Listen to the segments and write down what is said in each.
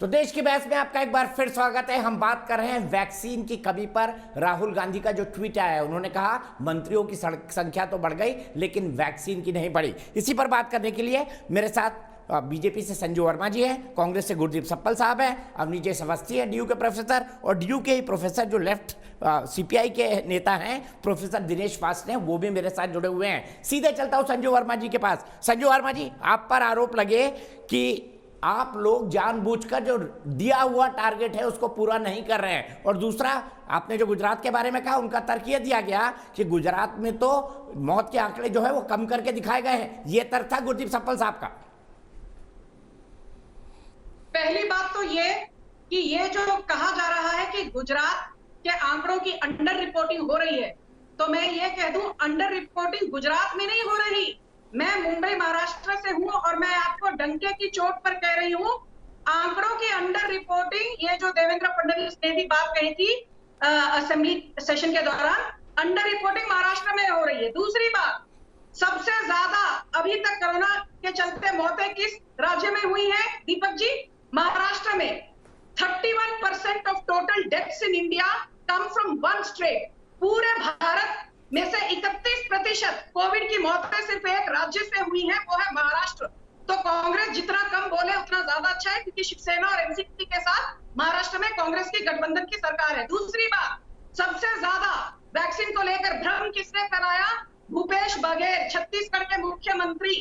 तो देश की बहस में आपका एक बार फिर स्वागत है। हम बात कर रहे हैं वैक्सीन की कमी पर। राहुल गांधी का जो ट्वीट आया है, उन्होंने कहा मंत्रियों की संख्या तो बढ़ गई लेकिन वैक्सीन की नहीं बढ़ी। इसी पर बात करने के लिए मेरे साथ बीजेपी से संजू वर्मा जी हैं, कांग्रेस से गुरदीप सप्पल साहब हैं, अवनीश अवस्थी हैं डीयू के प्रोफेसर, और डीयू के ही प्रोफेसर जो लेफ्ट सीपीआई के नेता हैं प्रोफेसर दिनेश फास्ट हैं, वो भी मेरे साथ जुड़े हुए हैं। सीधे चलता हूं संजू वर्मा जी के पास। संजू वर्मा जी, आप पर आरोप लगे कि आप लोग जानबूझकर जो दिया हुआ टारगेट है उसको पूरा नहीं कर रहे हैं, और दूसरा आपने जो गुजरात के बारे में कहा, उनका तर्क यह दिया गया कि गुजरात में तो मौत के आंकड़े जो है वो कम करके दिखाए गए हैं। यह तर्क था गुरदीप सप्पल साहब का। पहली बात तो ये कि ये जो कहा जा रहा है कि गुजरात के आंकड़ों की अंडर रिपोर्टिंग हो रही है, तो मैं ये कह दूं अंडर रिपोर्टिंग गुजरात में नहीं हो रही। मैं मुंबई महाराष्ट्र से हूं और मैं आपको डंके की चोट पर कह रही हूं, आंकड़ों की अंडर रिपोर्टिंग, ये जो देवेंद्र फडणवीस ने भी बात कही थी असेंबली सेशन के दौरान, अंडर रिपोर्टिंग महाराष्ट्र में हो रही है। दूसरी बात, सबसे ज्यादा अभी तक कोरोना के चलते मौतें किस राज्य में हुई है दीपक जी? महाराष्ट्र में। 31% of total deaths in India come from one state. पूरे भारत में से 31% कोविड की मौतें सिर्फ एक राज्य से हुई हैं, वो है महाराष्ट्र। तो कांग्रेस जितना कम बोले उतना ज्यादा अच्छा है, क्योंकि शिवसेना और एनसीपी के साथ महाराष्ट्र में कांग्रेस की गठबंधन की सरकार है। दूसरी बात, सबसे ज्यादा वैक्सीन को लेकर भ्रम किसने फैलाया? भूपेश बघेल, छत्तीसगढ़ के मुख्यमंत्री।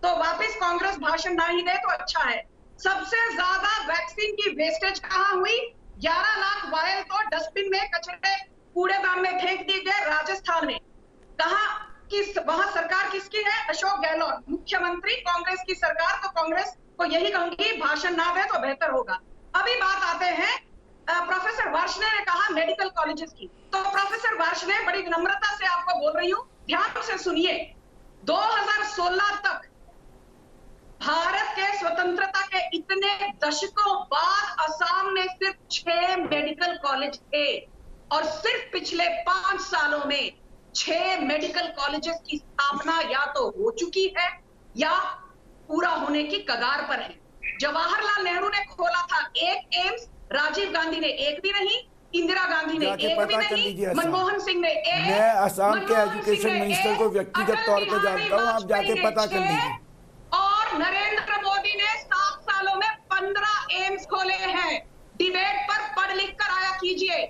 तो वापस कांग्रेस भाषण ना ही दे तो अच्छा है। सबसे ज्यादा वैक्सीन की वेस्टेज कहां हुई? 11 लाख वायल तो डस्टबिन में, कचरे कूड़ेदान में फेंक दिए गए राजस्थान में। कहा कि वहां सरकार किसकी है? अशोक गहलोत, मुख्यमंत्री, कांग्रेस की सरकार। तो कांग्रेस को यही कहूंगी, भाषण ना दे तो बेहतर होगा। अभी बात आते हैं प्रोफेसर वार्ष्णेय ने कहा मेडिकल कॉलेजेस की। तो प्रोफेसर वार्ष्णेय, बड़ी विनम्रता से आपको बोल रही हूं, ध्यान से सुनिए। 2016 तक भारत के स्वतंत्रता के इतने दशकों बाद असम में सिर्फ 6 मेडिकल कॉलेज थे, और सिर्फ पिछले 5 सालों में 6 मेडिकल कॉलेजेस की स्थापना या तो हो चुकी है या पूरा होने की कगार पर है। जवाहरलाल नेहरू ने खोला था एक एम्स, राजीव गांधी ने एक भी नहीं, इंदिरा गांधी ने एक भी नहीं, मनमोहन सिंह ने एक। मैं असम के एजुकेशन मिनिस्टर को व्यक्तिगत तौर पर जानता हूं, आप जाके पता कर लीजिए। और नरेंद्र मोदी ने 7 सालों में 15 एम्स खोले हैं। डिबेट पर पढ़ लिख कर आया कीजिए।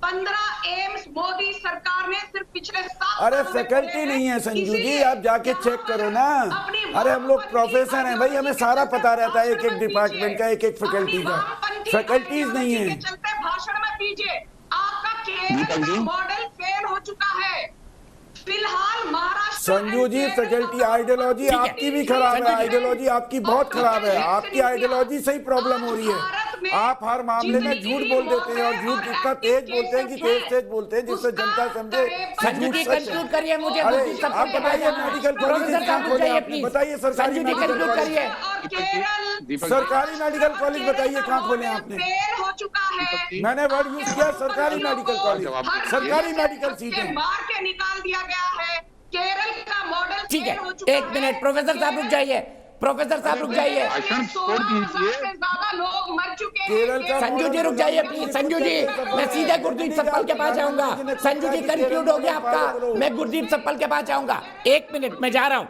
15 एम्स मोदी सरकार ने सिर्फ पिछले 7 अरे फैकल्टी नहीं है संजू जी, आप जाके चेक करो ना। अरे हम लोग प्रोफेसर हैं भाई, हमें सारा पता रहता है, एक एक डिपार्टमेंट का, एक एक फैकल्टी का। फैकल्टीज नहीं है। चलते भाषण में कीजिए। आपका केरल का मॉडल फेल हो चुका है। फिलहाल महाराष्ट्र। संजू जी, फैकल्टी आइडियोलॉजी आपकी भी खराब है, आइडियोलॉजी आपकी बहुत खराब है। आपकी आइडियोलॉजी से ही प्रॉब्लम हो रही है। आप हर मामले में झूठ बोल देते हैं, और झूठ इतना तेज बोलते हैं कि तेज बोलते हैं जिससे जनता समझे। संजू जी कंक्लूड करिए, मुझे आप बताइए मेडिकल कॉलेज कहाँ खोले आपने? बताइए सरकारी मेडिकल कॉलेज, सरकारी मेडिकल कॉलेज बताइए कहाँ खोले आपने? फेल हो चुका है। मैंने वर्ड यूज किया सरकारी मेडिकल कॉलेज, सरकारी मेडिकल सीटें मार के निकाल दिया गया है। केरल का मॉडल ठीक है। एक मिनट प्रोफेसर साहब रुक जाइए, प्रोफेसर साहब रुक जाइए। 16,000 से ज्यादा लोग मर चुके हैं। केरल का संजू जी रुक जाइए प्लीज। संजू जी, मैं सीधे गुरदीप सप्पल के पास जाऊंगा। संजू जी कंक्लूड हो गया आपका, मैं गुरदीप सप्पल के पास जाऊंगा। 1 मिनट मैं जा रहा हूं।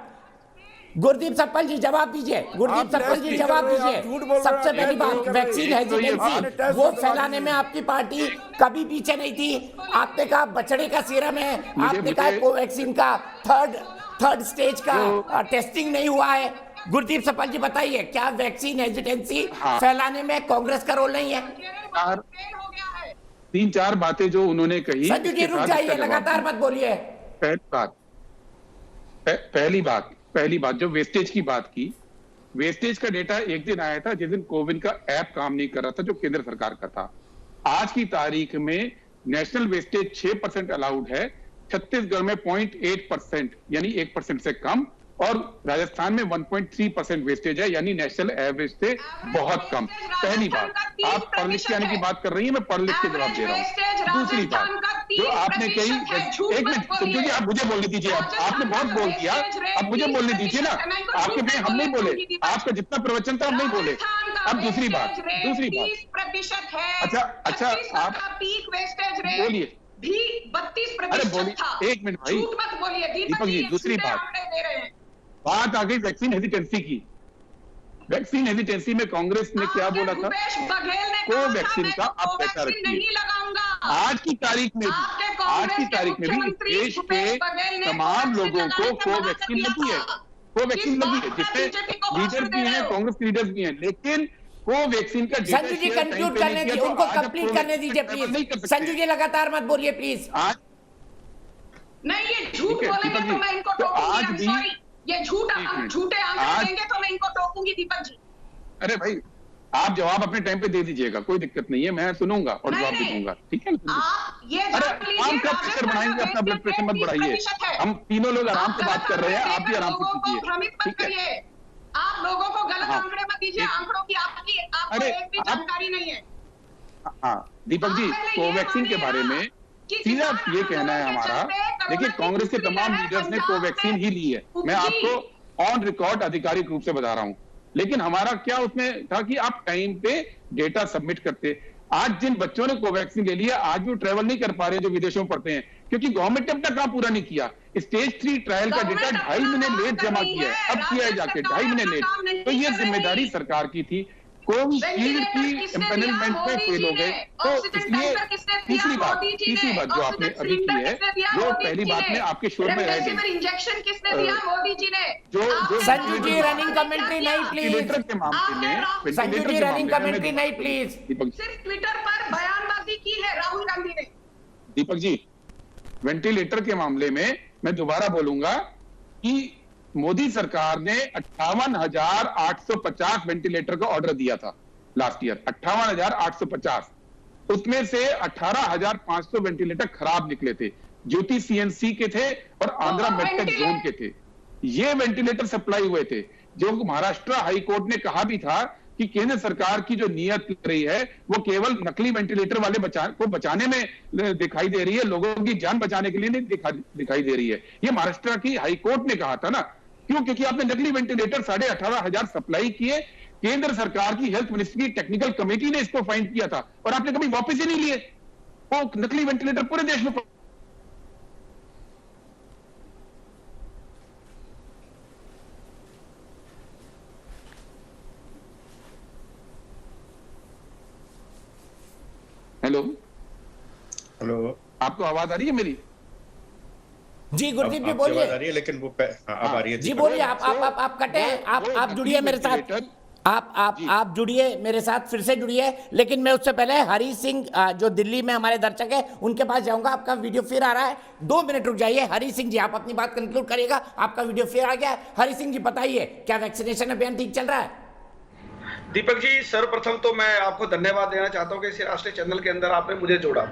गुरदीप सप्पल जी जवाब दीजिए। गुरदीप सप्पल जी जवाब दीजिए। सबसे पहली बात, वैक्सीन हेजिटेंसी वो फैलाने में आपकी पार्टी कभी पीछे नहीं थी। आपने कहा बछड़े का सीरम है, आपने कहा कोवैक्सीन का थर्ड स्टेज का टेस्टिंग नहीं हुआ है। गुरदीप सप्पल जी बताइए, क्या वैक्सीन हेजिटेंसी फैलाने में कांग्रेस का रोल नहीं है? 3-4 बातें जो उन्होंने कही। संजू जी रुक जाइए, लगातार मत बोलिए। पहली बात जो वेस्टेज की बात की, वेस्टेज का डेटा एक दिन आया था जिस दिन कोविन का ऐप काम नहीं कर रहा था, जो केंद्र सरकार का था। आज की तारीख में नेशनल वेस्टेज 6% अलाउड है, छत्तीसगढ़ में 0.8% यानी 1% से कम, और राजस्थान में 1.3% वेस्टेज है, यानी नेशनल एवरेज से बहुत कम। पहली बात, आप पढ़ लिख के आने की बात कर रही हैं, मैं पढ़ लिख के जवाब दे रहा हूँ। दूसरी बात जो आपने कही, एक मिनट संजू जी, आप मुझे बोलने दीजिए। आपने बहुत बोल दिया, अब मुझे बोलने दीजिए ना। आपके पे हम नहीं बोले, आपका जितना प्रवचन था हम नहीं बोले। अब दूसरी बात 30% है। अच्छा, 25 आप का पीक वेस्टेज रेट बोलिए भी 32% था। एक मिनट भाई, झूठ मत बोलिए दीपक जी, दूसरी बात आंकड़े दे रहे हैं। बात आ गई वैक्सीन हेजिटेंसी की। वैक्सीन हेजिटेंसी में कांग्रेस ने क्या बोला था? भूपेश बघेल ने कोवैक्सीन का कहा आप पैसा कोवैक्सीन नहीं रखिए। लगाऊंगा। आज की तारीख में भी देश के तमाम लोगों को कोवैक्सीन लगी है। कोवैक्सीन लगी है, जिससे लीडर्स भी हैं, कांग्रेस के लीडर्स भी हैं, लेकिन कोवैक्सीन का संजू जी कंक्लूड करने दीजिए, उनको कंप्लीट करने दीजिए प्लीज। संजू जी लगातार मत बोलिए प्लीज। आज नहीं, ये झूठ बोलेंगे तो मैं इनको टोकूंगी। I'm sorry, ये झूठे आंकड़े देंगे तो मैं इनको टोकूंगी दीपक जी। अरे भाई, आप जवाब अपने टाइम पे दे दीजिएगा, कोई दिक्कत नहीं है, मैं सुनूंगा और जवाब भी दूंगा, ठीक है ना? अरे आराम का प्रेशर बढ़ाएंगे, अपना ब्लड प्रेशर मत बढ़ाइए। हम तीनों लोग आराम से बात कर रहे हैं, आप भी आराम से कीजिए, भ्रमित मत करिए। आप लोगों को गलत आंकड़े मत दीजिए। आंकड़ों की आपको एक भी जानकारी नहीं है। हाँ दीपक जी, कोवैक्सीन के बारे में सीधा ये कहना है हमारा, देखिए कांग्रेस के तमाम लीडर्स ने कोवैक्सीन ही ली है, मैं आपको ऑन रिकॉर्ड आधिकारिक रूप से बता रहा हूं। लेकिन हमारा क्या उसमें था कि आप टाइम पे डेटा सबमिट करते। आज जिन बच्चों ने कोवैक्सीन ले लिया, आज भी ट्रैवल नहीं कर पा रहे जो विदेशों में पढ़ते हैं, क्योंकि गवर्नमेंट ने अब तक काम पूरा नहीं किया। स्टेज 3 ट्रायल का डेटा 2.5 महीने लेट जमा किया है, अब किया है जाके 2.5 महीने लेट। तो ये जिम्मेदारी सरकार की थी। कोविशील्ड की एम्पैनलमेंट में फेल हो गए, तो इसलिए तीसरी बात जो आपने अभी की है, जो पहली बात में आपके शोर में रह गई, इंजेक्शन किसने दिया? मोदी जी ने। जो संजू जी रनिंग कमेंट्री नहीं प्लीज। वेंटिलेटर के मामले में, संजू जी रनिंग कमेंट्री नहीं प्लीज। सिर्फ ट्विटर पर बयानबाजी की है राहुल गांधी ने। दीपक जी, वेंटिलेटर के मामले में मैं दोबारा बोलूंगा कि मोदी सरकार ने 58,850 वेंटिलेटर का ऑर्डर दिया था लास्ट ईयर, 58,850। उसमें से 18,500 वेंटिलेटर खराब निकले थे, ज्योति सीएनसी के थे और आंध्रा मेडटेक जोन के थे। ये वेंटिलेटर सप्लाई हुए थे, जो महाराष्ट्र हाई कोर्ट ने कहा भी था कि केंद्र सरकार की जो नीयत रही है वो केवल नकली वेंटिलेटर वाले को बचाने में दिखाई दे रही है, लोगों की जान बचाने के लिए नहीं दिखाई दे रही है। ये महाराष्ट्र की हाई कोर्ट ने कहा था ना। क्यों? क्योंकि आपने नकली वेंटिलेटर 18,500 सप्लाई किए, केंद्र सरकार की हेल्थ मिनिस्ट्री की टेक्निकल कमेटी ने इसको फाइंड किया था और आपने कभी वापस ही नहीं लिए। वो नकली वेंटिलेटर पूरे देश में। हेलो, आपको आवाज आ रही है मेरी? जी गुरदीप जी बोलिए। आ रही है, लेकिन वो अब आ रही है। जी बोलिए, आप कटे हैं, आप जुड़िए मेरे साथ, आप जुड़िए मेरे साथ, फिर से जुड़िए। लेकिन मैं उससे पहले हरी सिंह जो दिल्ली में हमारे दर्शक है उनके पास जाऊंगा। आपका वीडियो फिर आ रहा है, 2 मिनट रुक जाइए। हरी सिंह जी, आप अपनी बात कंक्लूड करिएगा, आपका वीडियो फिर आ गया। हरी सिंह जी बताइए, क्या वैक्सीनेशन अभियान ठीक चल रहा है? दीपक जी, सर्वप्रथम तो मैं आपको धन्यवाद देना चाहता हूं कि इस राष्ट्रीय चैनल के अंदर आपने मुझे जोड़ा।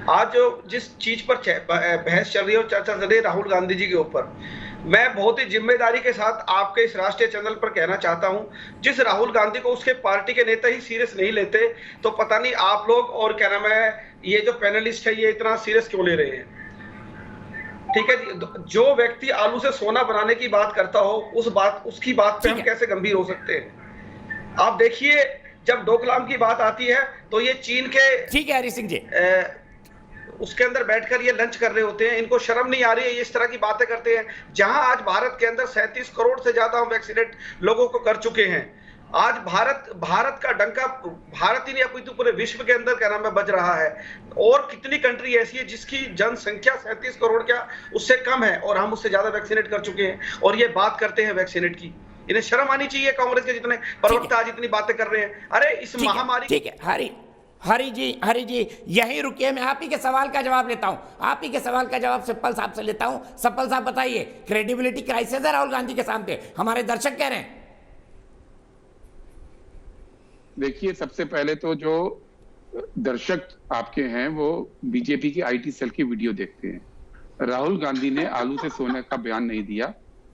आज जो जिस चीज पर बहस चल रही है और चर्चा चल रही है राहुल गांधी जी के ऊपर, मैं बहुत ही जिम्मेदारी के साथ आपके इस राष्ट्रीय चैनल पर कहना चाहता हूं, जिस राहुल गांधी को उसके पार्टी के नेता ही सीरियस नहीं लेते, तो पता नहीं आप लोग और क्या नाम है ये जो पैनलिस्ट है ये इतना सीरियस क्यों ले रहे हैं। ठीक है जी, जो व्यक्ति आलू से सोना बनाने की बात करता हो उसकी बात पे हम कैसे गंभीर हो सकते हैं? आप देखिए, जब डोकलाम की बात आती है तो ये चीन के, ठीक है हरी सिंह जी, उसके अंदर बैठकर ये लंच कर रहे होते हैं। इनको शर्म नहीं आ रही है, ये इस तरह की बातें करते हैं। जहां आज भारत के अंदर 37 करोड़ से ज्यादा हम वैक्सीनेट लोगों को कर चुके हैं। आज भारत का डंका भारत ही नहीं अपितु पूरे विश्व के अंदर क्या नाम है बज रहा है। और कितनी कंट्री ऐसी है जिसकी जनसंख्या 37 करोड़ क्या उससे कम है और हम उससे ज्यादा वैक्सीनेट कर चुके हैं, और ये बात करते हैं वैक्सीनेट की। इन्हें शर्म आनी चाहिए। कांग्रेस के जितने प्रवक्ता आज इतनी बातें कर रहे हैं, अरे इस महामारी। ठीक है हरी जी यहीं रुकिए, मैं आप ही के सवाल का जवाब लेता हूं। आप ही के सवाल का जवाब सप्पल साहब से लेता हूं। सप्पल साहब बताइए, क्रेडिबिलिटी क्राइसिस है राहुल गांधी के सामने, हमारे दर्शक कह रहे हैं। देखिए, सबसे पहले तो जो दर्शक आपके हैं वो बीजेपी की आईटी सेल की वीडियो देखते हैं। राहुल गांधी ने आलू से सोने का बयान नहीं दिया।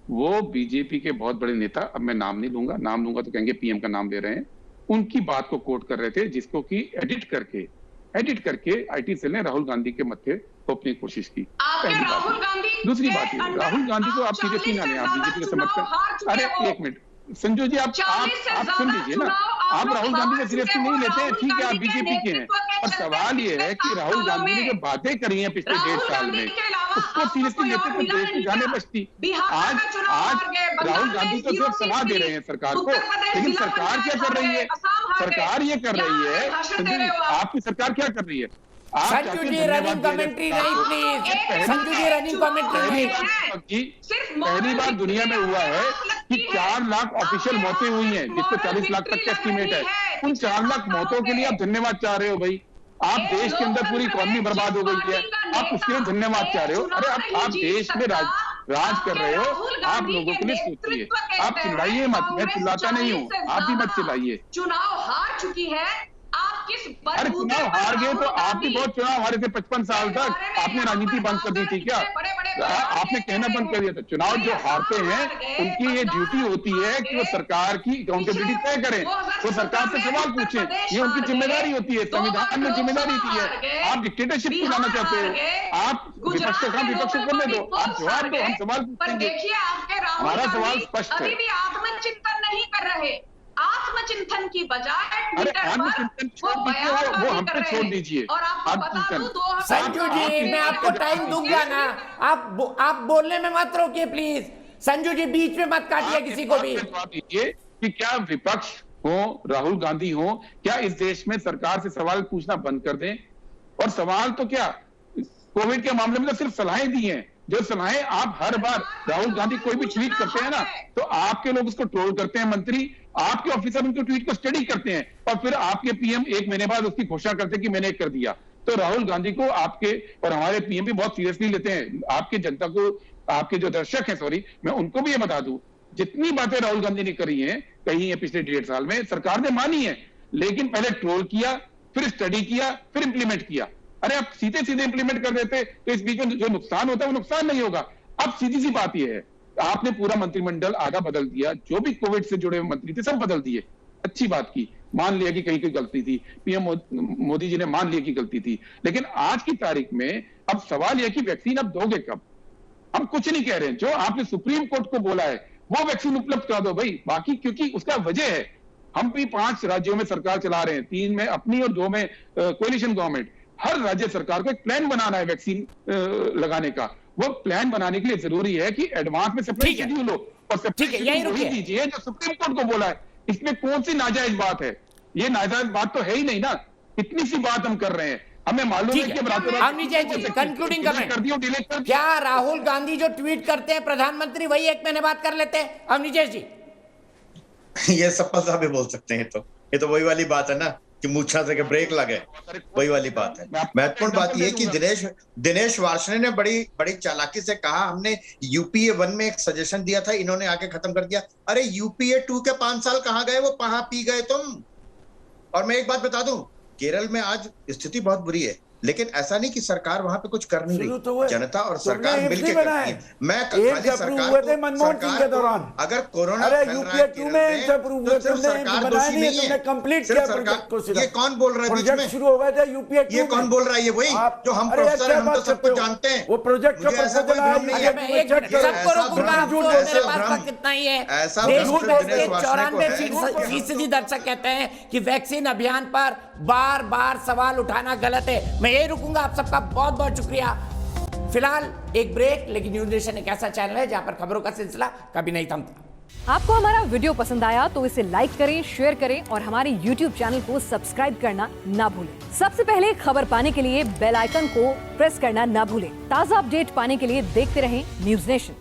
वो बीजेपी के बहुत बड़े नेता, अब मैं नाम नहीं लूंगा, नाम लूंगा तो कहेंगे पीएम का नाम ले रहे हैं, उनकी बात को कोट कर रहे थे, जिसको कि एडिट करके आईटी सेल ने राहुल गांधी के मत्थे थोपने की कोशिश की। पहली बात। दूसरी बात है, राहुल गांधी को आप सीरियसली ना लें, आप बीजेपी के समर्थक। अरे एक मिनट संजू जी, आप सुन लीजिए ना। आप राहुल गांधी को सीरियसली नहीं लेते हैं, ठीक है आप बीजेपी के हैं, पर सवाल ये है कि राहुल गांधी ने जो बातें करी हैं पिछले 1.5 साल में उसको सीरियसली लेते तो देश की जाने बचती। आज राहुल गांधी तो सिर्फ सलाह दे रहे हैं सरकार को, लेकिन सरकार क्या कर रही है? सरकार ये कर रही है, आपकी सरकार क्या कर रही है? संजू जी रनिंग कमेंट्री नहीं please, Sanju ji running commentary नहीं। पहली बार दुनिया में हुआ है कि 4 लाख ऑफिशियल मौतें हुई हैं, जिसको 40 लाख तक का एस्टीमेट है। उन 4 लाख मौतों के लिए आप धन्यवाद चाह रहे हो भाई? आप देश के अंदर पूरी इकोनॉमी बर्बाद हो गई है, आप उसके लिए धन्यवाद चाह रहे हो? अरे आप देश में राज कर रहे हो, आप लोगों के लिए सोचिए, आप चिल्लाइए मत, मैं चिल्लाता नहीं हूँ, आप भी मत चिल्लाइए। चुनाव हार चुकी है, आप किस अरे चुनाव हार गए तो आप भी बहुत चुनाव हारे थे 55 साल तक, आपने राजनीति बंद कर दी थी क्या? आपने कहना बंद कर दिया था। चुनाव जो हारते हैं उनकी ये ड्यूटी होती है कि वो सरकार की अकाउंटेबिलिटी तय करें, वो सरकार से सवाल पूछें, ये उनकी जिम्मेदारी होती है, संविधान में जिम्मेदारी दी है। आप डिक्टेटरशिप को लाना चाहते हो, आप विपक्ष का काम विपक्ष को करने दो, आप जवाब दो, हम सवाल पूछेंगे। हमारा सवाल स्पष्ट है। आत्मचिंतन नहीं कर रहे, आत्मचिंतन की बजाय अरे आत्मचिंतन छोड़ दीजिए, वो हम पे छोड़ दीजिए। और आपको बता दूं संजू जी मैं आपको टाइम दूंगा ना, आप बोलने में मत रोकिए प्लीज। संजू जी बीच में मत काटिए किसी को भी। जवाब दीजिए कि क्या विपक्ष हो, राहुल गांधी हो, क्या इस देश में सरकार से सवाल पूछना बंद कर दें? और सवाल तो क्या, कोविड के मामले में तो सिर्फ सलाहें दी हैं, जो सलाहें आप हर बार राहुल गांधी कोई भी ट्वीट करते हैं ना तो आपके लोग उसको ट्रोल करते हैं, मंत्री आपके ऑफिसर उनके ट्वीट को स्टडी करते हैं और फिर आपके पीएम 1 महीने बाद उसकी घोषणा करते हैं कि मैंने कर दिया। तो राहुल गांधी को आपके और हमारे पीएम भी बहुत सीरियसली लेते हैं। आपके जनता को, आपके जो दर्शक हैं, सॉरी, मैं उनको भी ये बता दूं, जितनी बातें राहुल गांधी ने करी हैं, कही है पिछले 1.5 साल में, सरकार ने मानी है, लेकिन पहले ट्रोल किया, फिर स्टडी किया, फिर इंप्लीमेंट किया। अरे आप सीधे सीधे इंप्लीमेंट कर देते तो इस बीच में जो नुकसान होता है वो नुकसान नहीं होगा। अब सीधी सी बात यह है, आपने पूरा मंत्रिमंडल आधा बदल दिया, जो भी कोविड से जुड़े हुए मंत्री थे सब बदल दिए, अच्छी बात की, मान लिया कि कहीं कोई गलती थी, पीएम मोदी जी ने मान लिया कि गलती थी, लेकिन आज की तारीख में अब सवाल यह कि वैक्सीन अब दोगे कब? हम कुछ नहीं कह रहे हैं, जो आपने सुप्रीम कोर्ट को बोला है वो वैक्सीन उपलब्ध करा दो भाई, बाकी क्योंकि उसका वजह है, हम भी 5 राज्यों में सरकार चला रहे हैं, 3 में अपनी और 2 में कोएलिशन गवर्नमेंट। हर राज्य सरकार को एक प्लान बनाना है वैक्सीन लगाने का। वो प्लान बनाने के लिए जरूरी है कि एडवांस में सप्लाई शेड्यूल हो और सप्लाई वही दीजिए जो सुप्रीम कोर्ट को बोला है। इसमें कौन सी नाजायज बात है? ये नाजायज बात तो है ही नहीं ना, इतनी सी बात हम कर रहे हैं, हमें मालूम है कि कंक्लूडिंग कमेंट कर दिया। क्या राहुल गांधी जो ट्वीट करते हैं प्रधानमंत्री वही 1 महीने बाद कर लेते हैं? अवनीश जी ये सपा साहब भी बोल सकते हैं, तो ये तो वही वाली बात है ना कि मूर्छा से ब्रेक लगे, वही वाली बात है। महत्वपूर्ण बात यह कि दिनेश वार्ष्णेय ने बड़ी चालाकी से कहा, हमने यूपीए 1 में एक सजेशन दिया था, इन्होंने आके खत्म कर दिया। अरे यूपीए 2 के 5 साल कहाँ गए, वो कहाँ पी गए तुम? और मैं एक बात बता दूं, केरल में आज स्थिति बहुत बुरी है, लेकिन ऐसा नहीं कि सरकार वहां पे कुछ कर नहीं रही, जनता और सरकार मिलकर करती है। मैं खाली सरकार को, मनमोहन सिंह के दौरान अगर कोरोना यूपीए 2 में सरकार दोषी नहीं है, कंप्लीट किया प्रोजेक्ट को। ये कौन बोल रहा है बीच में? शुरू हो गए थे यूपीए 2 ये कौन बोल रहा है? ये वही जो हम प्रोफेसर हैं, हम तो सब कुछ जानते हैं। वो प्रोजेक्ट का प्रपोजल है, सबको रोकूंगा, आपको मेरे पास वक्त कितना ही है। देश के 94% दर्शक कहते हैं कि वैक्सीन अभियान पर बार बार सवाल उठाना गलत है। मैं यही रुकूंगा, आप सबका बहुत बहुत शुक्रिया। फिलहाल एक ब्रेक, लेकिन न्यूज़ नेशन एक ऐसा चैनल है जहां पर खबरों का सिलसिला कभी नहीं थमता। आपको हमारा वीडियो पसंद आया तो इसे लाइक करें, शेयर करें और हमारे YouTube चैनल को सब्सक्राइब करना ना भूलें। सबसे पहले खबर पाने के लिए बेल आइकन को प्रेस करना ना भूलें। ताज़ा अपडेट पाने के लिए देखते रहें न्यूज़ नेशन।